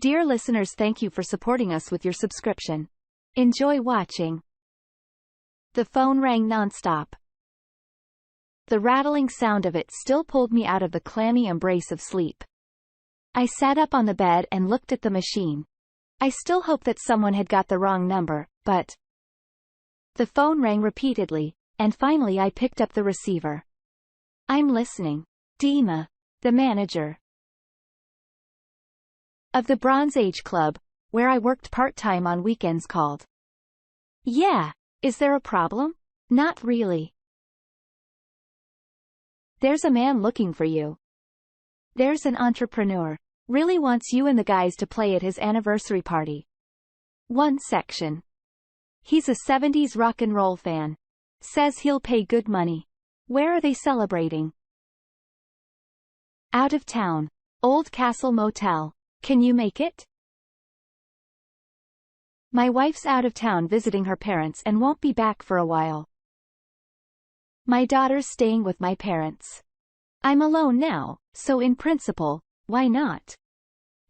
Dear listeners, thank you for supporting us with your subscription. Enjoy watching. The phone rang nonstop. The rattling sound of it still pulled me out of the clammy embrace of sleep. I sat up on the bed and looked at the machine. I still hoped that someone had got the wrong number, but the phone rang repeatedly, and finally I picked up the receiver. I'm listening. Dina, the manager of the Bronze Age Club, where I worked part-time on weekends, called. Yeah, is there a problem? Not really. There's a man looking for you. There's an entrepreneur. Really wants you and the guys to play at his anniversary party. One section. He's a 70s rock and roll fan. Says he'll pay good money. Where are they celebrating? Out of town. Old Castle Motel. Can you make it? My wife's out of town visiting her parents and won't be back for a while. My daughter's staying with my parents. I'm alone now, so in principle, why not?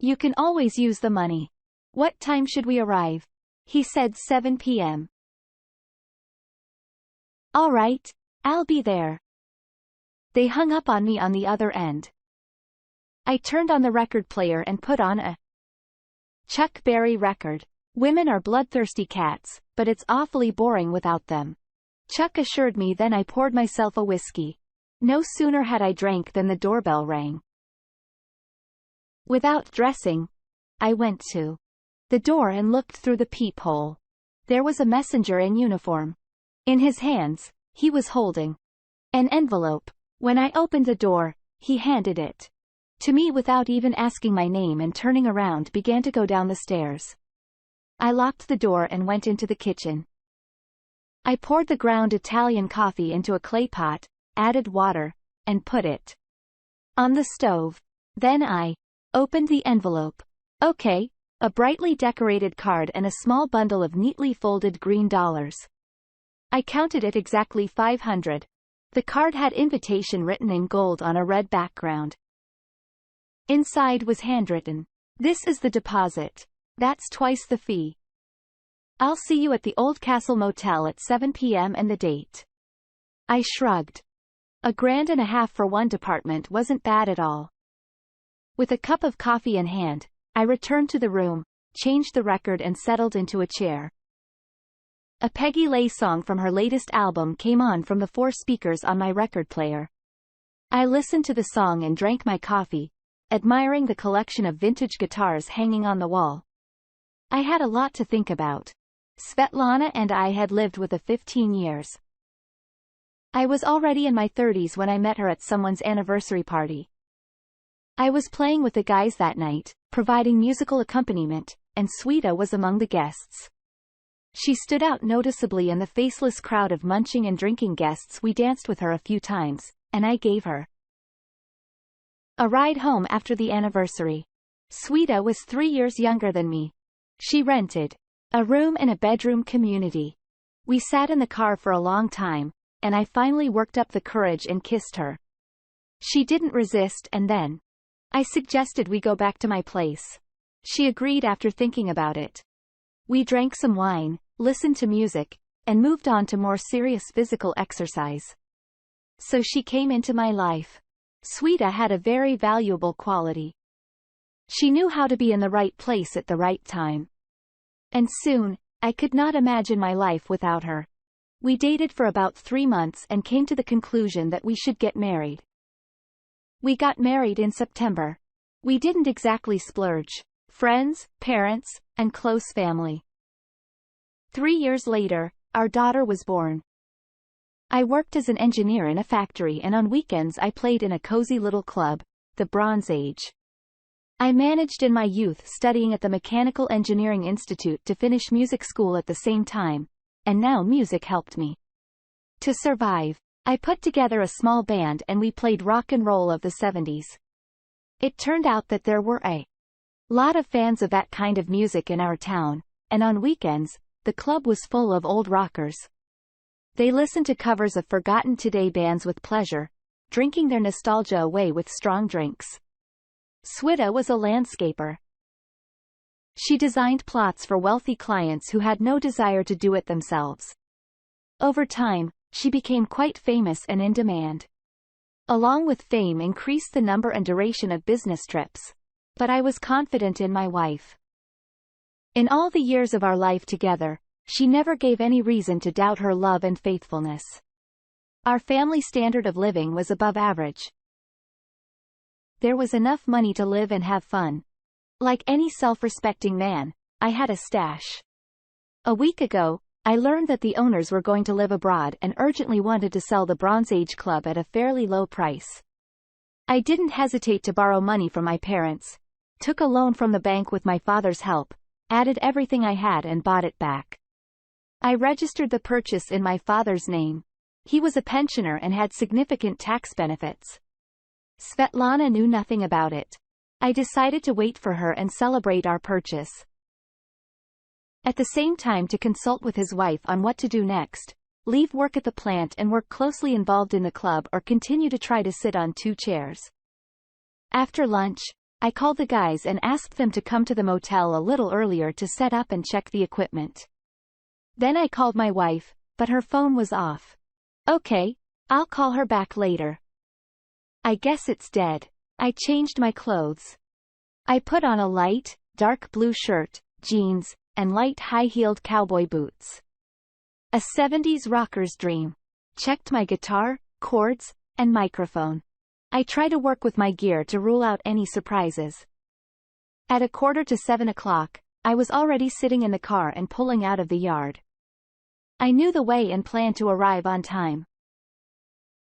You can always use the money. What time should we arrive? He said 7 p.m. All right, I'll be there. They hung up on me on the other end. I turned on the record player and put on a Chuck Berry record. Women are bloodthirsty cats, but it's awfully boring without them. Chuck assured me. Then I poured myself a whiskey. No sooner had I drank than the doorbell rang. Without dressing, I went to the door and looked through the peephole. There was a messenger in uniform. In his hands, he was holding an envelope. When I opened the door, he handed it to me without even asking my name and turning around began to go down the stairs. I locked the door and went into the kitchen. I poured the ground Italian coffee into a clay pot, added water, and put it on the stove. Then I opened the envelope. Okay, a brightly decorated card and a small bundle of neatly folded green dollars. I counted it exactly 500. The card had invitation written in gold on a red background. Inside was handwritten. This is the deposit. That's twice the fee. I'll see you at the Old Castle Motel at 7 p.m. and the date. I shrugged. $1.50 for one department wasn't bad at all. With a cup of coffee in hand, I returned to the room, changed the record and settled into a chair. A Peggy Lee song from her latest album came on from the 4 speakers on my record player. I listened to the song and drank my coffee, admiring the collection of vintage guitars hanging on the wall. I had a lot to think about. Svetlana and I had lived with 15 years. I was already in my 30s when I met her at someone's anniversary party. I was playing with the guys that night, providing musical accompaniment, and Sweta was among the guests. She stood out noticeably in the faceless crowd of munching and drinking guests. We danced with her a few times, and I gave her a ride home after the anniversary. Sweta was 3 years younger than me. She rented a room in a bedroom community. We sat in the car for a long time, and I finally worked up the courage and kissed her. She didn't resist, and then I suggested we go back to my place. She agreed after thinking about it. We drank some wine, listened to music, and moved on to more serious physical exercise. So she came into my life. Sweta had a very valuable quality. She knew how to be in the right place at the right time. And soon, I could not imagine my life without her. We dated for about 3 months and came to the conclusion that we should get married. We got married in September. We didn't exactly splurge. Friends, parents, and close family. 3 years later, our daughter was born. I worked as an engineer in a factory, and on weekends I played in a cozy little club, the Bronze Age. I managed in my youth, studying at the Mechanical Engineering Institute to finish music school at the same time, and now music helped me to survive. I put together a small band and we played rock and roll of the 70s. It turned out that there were a lot of fans of that kind of music in our town, and on weekends, the club was full of old rockers. They listened to covers of forgotten today bands with pleasure, drinking their nostalgia away with strong drinks. Sweta was a landscaper. She designed plots for wealthy clients who had no desire to do it themselves. Over time, she became quite famous and in demand. Along with fame increased the number and duration of business trips. But I was confident in my wife. In all the years of our life together, she never gave any reason to doubt her love and faithfulness. Our family standard of living was above average. There was enough money to live and have fun. Like any self-respecting man, I had a stash. A week ago, I learned that the owners were going to live abroad and urgently wanted to sell the Bronze Age Club at a fairly low price. I didn't hesitate to borrow money from my parents, took a loan from the bank with my father's help, added everything I had and bought it back. I registered the purchase in my father's name. He was a pensioner and had significant tax benefits. Svetlana knew nothing about it. I decided to wait for her and celebrate our purchase. At the same time, to consult with his wife on what to do next, leave work at the plant and work closely involved in the club, or continue to try to sit on 2 chairs. After lunch, I called the guys and asked them to come to the motel a little earlier to set up and check the equipment. Then I called my wife, but her phone was off. Okay, I'll call her back later. I guess it's dead. I changed my clothes. I put on a light, dark blue shirt, jeans, and light high-heeled cowboy boots. A 70s rocker's dream. Checked my guitar, chords, and microphone. I try to work with my gear to rule out any surprises. At 6:45, I was already sitting in the car and pulling out of the yard. I knew the way and planned to arrive on time.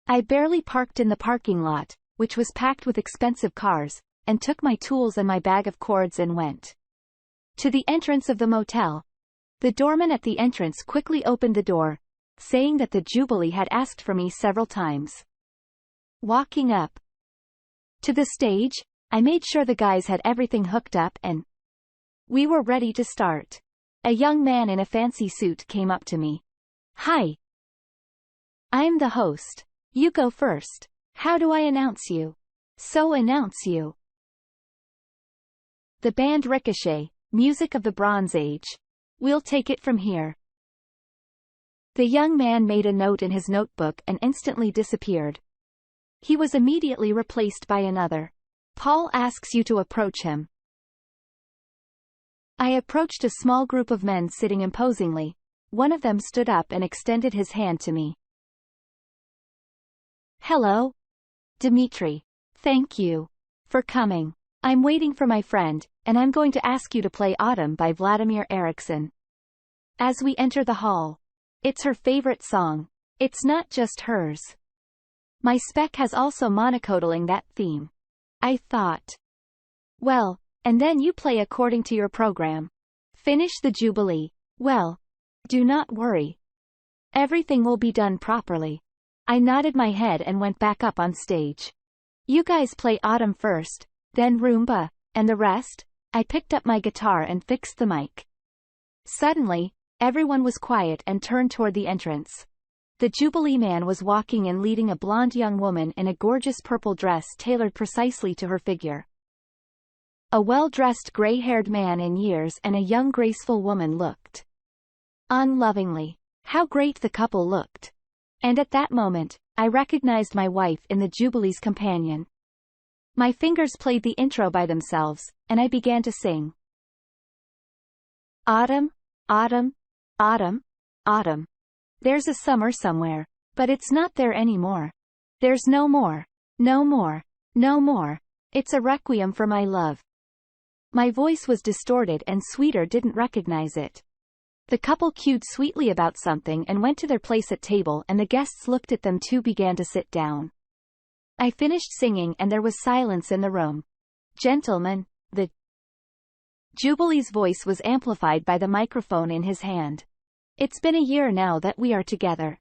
I barely parked in the parking lot, which was packed with expensive cars, and took my tools and my bag of cords and went to the entrance of the motel. The doorman at the entrance quickly opened the door, saying that the Jubilee had asked for me several times. Walking up to the stage, I made sure the guys had everything hooked up and we were ready to start. A young man in a fancy suit came up to me. Hi. I'm the host. You go first. How do I announce you? So announce you. The band Ricochet, music of the Bronze Age. We'll take it from here. The young man made a note in his notebook and instantly disappeared. He was immediately replaced by another. Paul asks you to approach him. I approached a small group of men sitting imposingly. One of them stood up and extended his hand to me. Hello. Dmitri. Thank you for coming. I'm waiting for my friend, and I'm going to ask you to play Autumn by Vladimir Eriksson. As we enter the hall. It's her favorite song. It's not just hers. My spec has also monocodaling that theme. I thought. Well, and then you play according to your program. Finish the Jubilee. Well, do not worry. Everything will be done properly. I nodded my head and went back up on stage. You guys play Autumn first, then Rumba, and the rest? I picked up my guitar and fixed the mic. Suddenly, everyone was quiet and turned toward the entrance. The Jubilee man was walking and leading a blonde young woman in a gorgeous purple dress tailored precisely to her figure. A well-dressed gray-haired man in years and a young graceful woman looked on lovingly. How great the couple looked. And at that moment, I recognized my wife in the Jubilee's companion. My fingers played the intro by themselves, and I began to sing. Autumn, autumn, autumn, autumn. There's a summer somewhere, but it's not there anymore. There's no more, no more, no more. It's a requiem for my love. My voice was distorted and Sweeter didn't recognize it. The couple cued sweetly about something and went to their place at table, and the guests looked at them too, began to sit down. I finished singing and there was silence in the room. Gentlemen, the Jubilee's voice was amplified by the microphone in his hand. It's been a year now that we are together.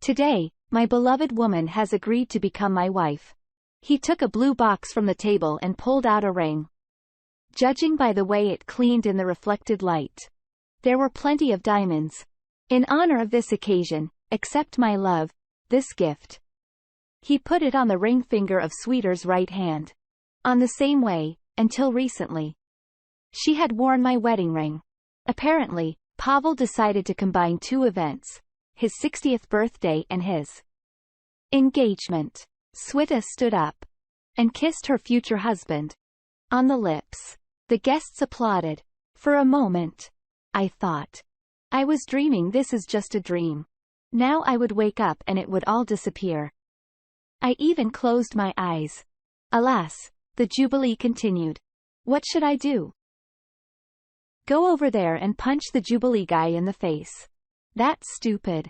Today, my beloved woman has agreed to become my wife. He took a blue box from the table and pulled out a ring. Judging by the way it gleamed in the reflected light, there were plenty of diamonds. In honor of this occasion, accept my love, this gift. He put it on the ring finger of Sweeter's right hand. On the same way, until recently. She had worn my wedding ring. Apparently, Pavel decided to combine two events, his 60th birthday and his engagement. Sweta stood up and kissed her future husband on the lips. The guests applauded. For a moment, I thought, I was dreaming. This is just a dream. Now I would wake up and it would all disappear. I even closed my eyes. Alas, the jubilee continued. What should I do? Go over there and punch the jubilee guy in the face. That's stupid.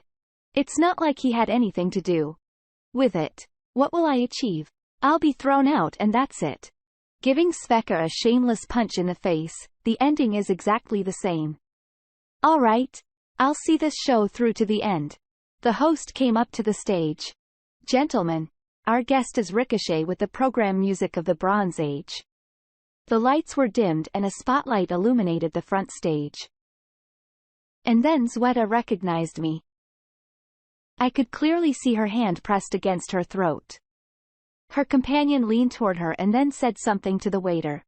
It's not like he had anything to do with it. What will I achieve? I'll be thrown out and that's it. Giving Sveka a shameless punch in the face, the ending is exactly the same. All right, I'll see this show through to the end. The host came up to the stage. Gentlemen, our guest is Ricochet with the program music of the Bronze Age. The lights were dimmed and a spotlight illuminated the front stage. And then Sweta recognized me. I could clearly see her hand pressed against her throat. Her companion leaned toward her and then said something to the waiter.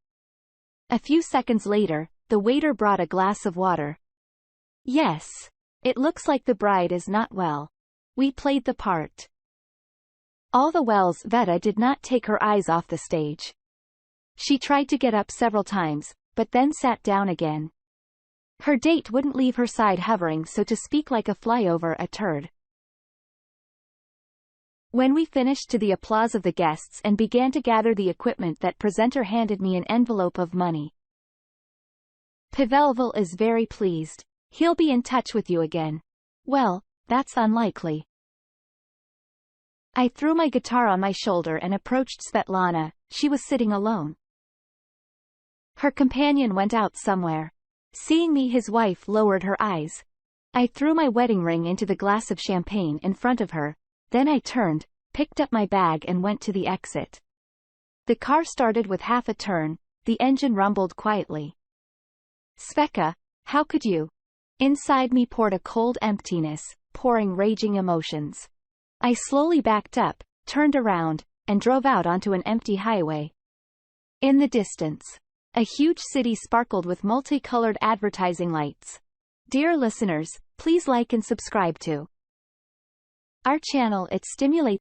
A few seconds later, the waiter brought a glass of water. Yes. It looks like the bride is not well. We played the part. All the while Sveta did not take her eyes off the stage. She tried to get up several times, but then sat down again. Her date wouldn't leave her side, hovering, so to speak, like a fly over a turd. When we finished, to the applause of the guests, and began to gather the equipment, that presenter handed me an envelope of money. Pavel is very pleased. He'll be in touch with you again. Well, that's unlikely. I threw my guitar on my shoulder and approached Svetlana. She was sitting alone. Her companion went out somewhere. Seeing me, his wife lowered her eyes. I threw my wedding ring into the glass of champagne in front of her. Then I turned, picked up my bag and went to the exit. The car started with half a turn. The engine rumbled quietly. Sveka, how could you? Inside me poured a cold emptiness, pouring raging emotions. I slowly backed up, turned around, and drove out onto an empty highway. In the distance, a huge city sparkled with multicolored advertising lights. Dear listeners, please like and subscribe to our channel. It stimulates